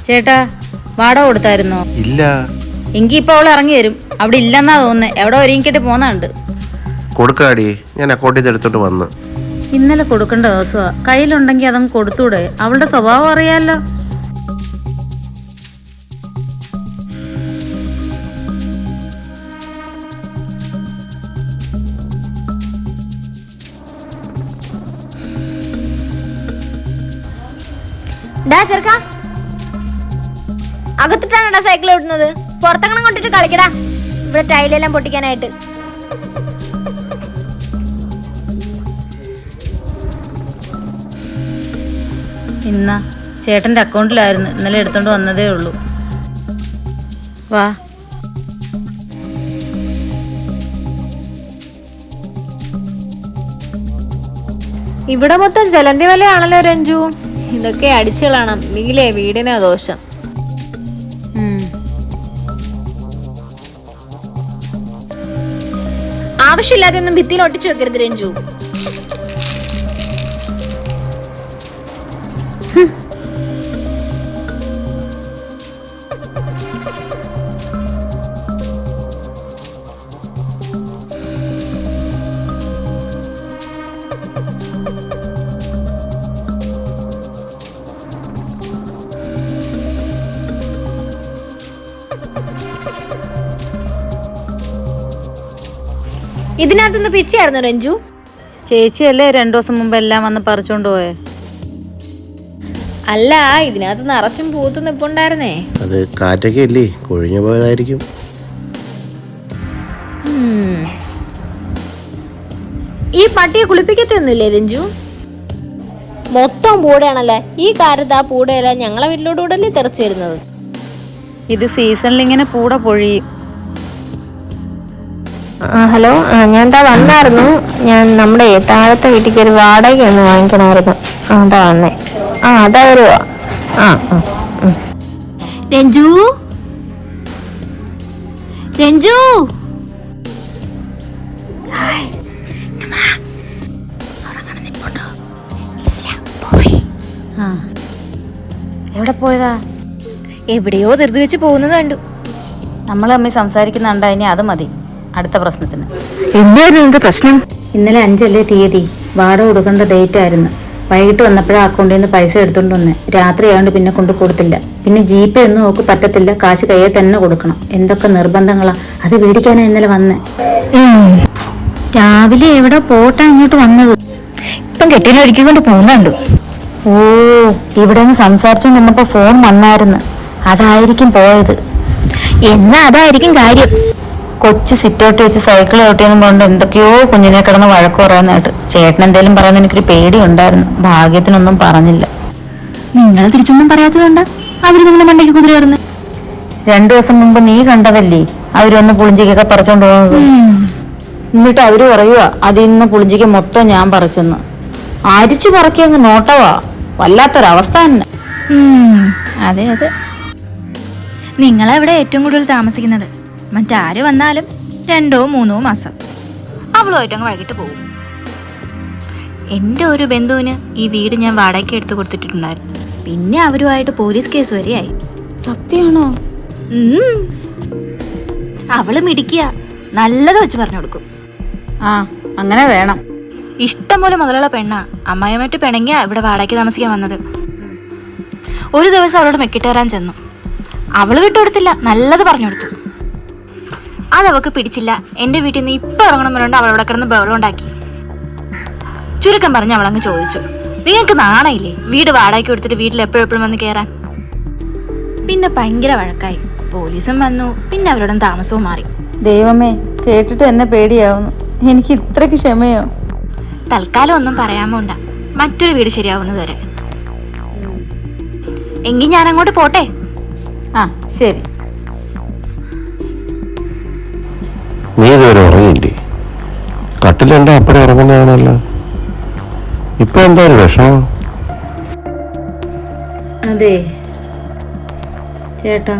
ചേട്ടാ വാടക കൊടുത്തായിരുന്നോ? ഇല്ല. എങ്കി ഇപ്പൊ അവള് ഇറങ്ങി വരും. അവിടെ ഇല്ലെന്നാ തോന്നുന്നത്. എവിടെ ഒരുങ്ങിക്കിട്ട് പോന്നുണ്ട്. കൊടുക്കാടി, ഞാൻ അക്കൗണ്ടിൽ നിന്ന് എടുത്തോണ്ട് വന്ന്. ഇന്നലെ കൊടുക്കേണ്ട ദിവസമാ. കയ്യിലുണ്ടെങ്കി അതങ്ങ് കൊടുത്തൂടെ? അവളുടെ സ്വഭാവം അറിയാലോ. അകത്തിട്ടാണോടാ സൈക്കിൾ ഓടുന്നത്? പുറത്തങ്ങനെ കൊണ്ടിട്ട് കളിക്കടാ, ഇവിടെ ടൈലെല്ലാം പൊട്ടിക്കാനായിട്ട്. ഇന്നാ ചേട്ടന്റെ അക്കൗണ്ടിലായിരുന്നു. ഇന്നലെ എടുത്തോണ്ട് വന്നതേ ഉള്ളൂ. വാ. ഇവിടെ മൊത്തം ജലന്തി വലയാണല്ലോ രഞ്ജു. ഇതൊക്കെ അടിച്ചു കളയണം, നീലേ വീടിനാ ദോഷം. ആവശ്യമില്ലാതെ ഒന്നും ഭിത്തിയിൽ ഒട്ടിച്ചു വെക്കരുത് രഞ്ജു. ഇതിനകത്തുനിന്ന് പിച്ചയായിരുന്നു രഞ്ജു. ചേച്ചിയല്ലേ 2 ദിവസം മുമ്പ് എല്ലാം വന്ന് പറിച്ചോണ്ട് പോയെ? അല്ല, ഇതിനകത്ത് നിറച്ചും പൂത്ത് നിപ്പുണ്ടായിരുന്നേ. അത് കാറ്റൊക്കെ ഇല്ലേ, കൊഴിഞ്ഞു പോയതായിരിക്കും. ഈ പട്ടിയെ കുളിപ്പിക്കത്തൊന്നുമില്ലേ രഞ്ജു? മൊത്തം പൂടയാണല്ലേ. ഈ കാലത്ത് ആ പൂടയല്ല ഞങ്ങളെ വീട്ടിലോട്ടൂടല്ലേ തെറിച്ചു വരുന്നത്. ഇത് സീസണിൽ ഇങ്ങനെ പൂട പൊഴിയും. ഹലോ, ഞാൻ എന്താ വന്നായിരുന്നു. ഞാൻ നമ്മുടെ താഴത്തെ വീട്ടിലേക്ക് ഒരു വാടക ഒന്ന് വാങ്ങിക്കണമായിരുന്നു. അതാ വന്നേ. അതാ വരുവാ. രഞ്ജു, രഞ്ജു, എവിടെ പോയതാ? എവിടെയോ ധൃതി വെച്ച് പോകുന്നത് കണ്ടു. നമ്മൾ തമ്മിൽ സംസാരിക്കുന്നുണ്ട്. ഇനി അത് മതി. അടുത്ത പ്രശ്നത്തിന്. എന്തായിരുന്നു പ്രശ്നം? ഇന്നലെ 5 തീയതി വാടക കൊടുക്കേണ്ട ഡേറ്റ് ആയിരുന്നു. വൈകിട്ട് വന്നപ്പോഴാ അക്കൗണ്ടിൽ നിന്ന് പൈസ എടുത്തോണ്ട് വന്നേ. രാത്രി ആയതുകൊണ്ട് പിന്നെ കൊണ്ടു കൊടുത്തില്ല. പിന്നെ GPay ഒന്നും നോക്ക് പറ്റത്തില്ല. കാശ് കയ്യിൽ തന്നെ കൊടുക്കണം. എന്തൊക്കെ നിർബന്ധങ്ങളാ. അത് മേടിക്കാനാ ഇന്നലെ വന്നേ. രാവിലെ എവിടെ പോട്ടാ ഇങ്ങോട്ട് വന്നത്? ഇപ്പം കെട്ടിനെ ഒരുക്കിക്കൊണ്ട് പോകുന്നുണ്ട്. ഓ, ഇവിടെ നിന്ന് സംസാരിച്ചോണ്ട് വന്നപ്പോ ഫോൺ വന്നായിരുന്നു. അതായിരിക്കും പോയത്. എന്നാ അതായിരിക്കും കാര്യം. കൊച്ചു സിറ്റോട്ട് വെച്ച് സൈക്കിൾ ഓട്ടിയെന്നും കൊണ്ട് എന്തൊക്കെയോ കുഞ്ഞിനെ കിടന്ന് വഴക്ക് പറയാനായിട്ട്. ചേട്ടൻ എന്തേലും പറയുന്ന എനിക്കൊരു പേടിയുണ്ടായിരുന്നു. ഭാഗ്യത്തിനൊന്നും പറഞ്ഞില്ല. നിങ്ങൾ തിരിച്ചൊന്നും പറയാത്തതുകൊണ്ടാ അവര് നിങ്ങളെ മണ്ടയ്ക്ക് കുതിരയായിരുന്നു. 2 ദിവസം മുമ്പ് നീ കണ്ടതല്ലേ അവരൊന്ന് പുളിഞ്ചിക്കൊക്കെ പറിച്ചോണ്ട് പോകുന്നത്. എന്നിട്ട് അവര് പറയുക അതിൽ നിന്ന് പുളിഞ്ചിക്ക മൊത്തം ഞാൻ പറിച്ചെന്ന്. അരിച്ചു പറക്കിയങ്ങ് നോട്ടവാ. വല്ലാത്തൊരവസ്ഥ തന്നെ. അതെ അതെ, നിങ്ങളെവിടെ ഏറ്റവും കൂടുതൽ താമസിക്കുന്നത്? മറ്റാര് വന്നാലും 2 or 3 മാസം അവളുമായിട്ട് അങ്ങ് വൈകിട്ട് പോകും. എൻ്റെ ഒരു ബന്ധുവിന് ഈ വീട് ഞാൻ വാടകയ്ക്ക് എടുത്തു കൊടുത്തിട്ടുണ്ടായിരുന്നു. പിന്നെ അവരുമായിട്ട് പോലീസ് കേസ് വരെയായി. സത്യമാണോ? അവള് മിടിക്കുക, നല്ലത് വെച്ച് പറഞ്ഞു കൊടുക്കും. അങ്ങനെ വേണം. ഇഷ്ടം പോലെ മുതലുള്ള പെണ്ണാ. അമ്മായിയമ്മയിട്ട് പിണങ്ങിയാ ഇവിടെ വാടകയ്ക്ക് താമസിക്കാൻ വന്നത്. ഒരു ദിവസം അവളോട് മെക്കിട്ടേറാൻ ചെന്നു. അവള് വിട്ടുകൊടുത്തില്ല, നല്ലത് പറഞ്ഞു കൊടുത്തു. അതവക്ക് പിടിച്ചില്ല. എൻ്റെ വീട്ടിൽ നിന്ന് ഇപ്പം ഇറങ്ങണം പറഞ്ഞുകൊണ്ട് അവളവിടെ കിടന്ന് ബഹളം ഉണ്ടാക്കി. ചുരുക്കം പറഞ്ഞ് അവളങ്ങ് ചോദിച്ചു, നിങ്ങൾക്ക് നാണയില്ലേ വീട് വാടകയ്ക്ക് കൊടുത്തിട്ട് വീട്ടിൽ എപ്പോഴെപ്പോഴും വന്ന് കയറാൻ? പിന്നെ ഭയങ്കര വഴക്കായി. പോലീസും വന്നു. പിന്നെ അവരുടെ താമസവും മാറി. ദൈവമേ, കേട്ടിട്ട് എന്നെ പേടിയാവുന്നു. എനിക്ക് ഇത്രയ്ക്ക് ക്ഷമയോ? തൽക്കാലം ഒന്നും പറയാമോണ്ട, മറ്റൊരു വീട് ശരിയാവുന്നത് വരെ. എങ്കിൽ ഞാൻ അങ്ങോട്ട് പോട്ടെ. ശരി. നീ ഇതുവരെ ഉറങ്ങിയില്ലേ? കട്ടിലെന്താ അപ്പഴേ ഉറങ്ങുന്നതാണല്ലോ. ഇപ്പൊ എന്താ ഒരു വിഷമം? അതെ ചേട്ടാ,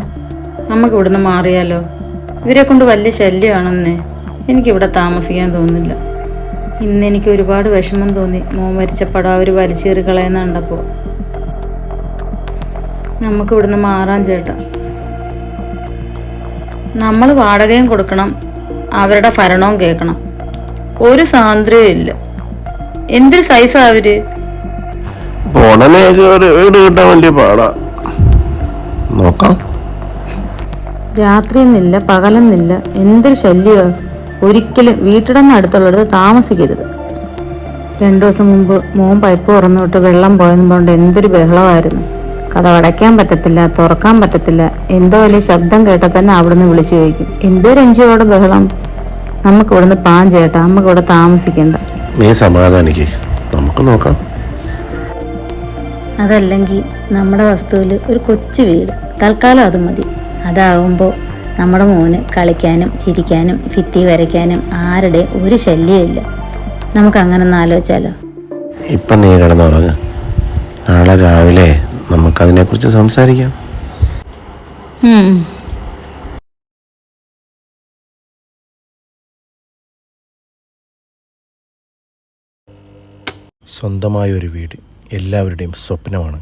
നമുക്ക് ഇവിടുന്ന് മാറിയാലോ? ഇവരെ കൊണ്ട് വലിയ ശല്യമാണെന്നേ. എനിക്കിവിടെ താമസിക്കാൻ തോന്നുന്നില്ല. ഇന്ന് എനിക്ക് ഒരുപാട് വിഷമം തോന്നി. മോൻ മരിച്ച പടം അവർ വലിച്ചേറി കളയുന്ന കണ്ടപ്പോൾ. നമുക്ക് ഇവിടുന്ന് മാറാൻ ചേട്ടാ. നമ്മൾ വാടകയും കൊടുക്കണം, അവരുടെ ഭരണവും കേൾക്കണം. ഒരു സ്വാതന്ത്ര്യവും ഇല്ല. എന്തൊരു സൈസാ അവര്. ഉടനെയൊക്കെ ഒരു വീട് കിട്ടാൻ വലിയ പാടാ. നോക്കാം. രാത്രിയെന്നില്ല പകലെന്നില്ല, എന്തൊരു ശല്യമാ. ഒരിക്കലും വീട്ടിടന്ന് അടുത്തുള്ളിടത്ത് താമസിക്കരുത്. 2 ദിവസം മുമ്പ് മോൻ പൈപ്പ് തുറന്നു വിട്ട് വെള്ളം പോയെന്ന് പറഞ്ഞിട്ട് എന്തൊരു ബഹളമായിരുന്നു. കഥ അടയ്ക്കാൻ പറ്റത്തില്ല, തുറക്കാൻ പറ്റത്തില്ല. എന്തോ വലിയ ശബ്ദം കേട്ടാൽ തന്നെ അവിടുന്ന് വിളിച്ചു ചോദിക്കും, എന്തോ രഞ്ജുവോടെ ബഹളം. നമുക്ക് ഇവിടുന്ന് പാൻ ചേട്ടാ, നമുക്ക് ഇവിടെ താമസിക്കണ്ട. നീ സമാധാനിക്ക്, നമുക്ക് നോക്കാം. അതല്ലെങ്കിൽ നമ്മുടെ വസ്തുവിൽ ഒരു കൊച്ചു വീട് തൽക്കാലം അത് മതി. അതാവുമ്പോൾ നമ്മുടെ മോന് കളിക്കാനും ചിരിക്കാനും ഭിത്തി വരയ്ക്കാനും ആരുടെയും ഒരു ശല്യമില്ല. നമുക്ക് അങ്ങനെ ഒന്ന് ആലോചിച്ചാലോ? ഇപ്പം നീ കിടന്നുറങ്ങ്. നാളെ രാവിലെ നമുക്കതിനെക്കുറിച്ച് സംസാരിക്കാം. സ്വന്തമായൊരു വീട് എല്ലാവരുടെയും സ്വപ്നമാണ്.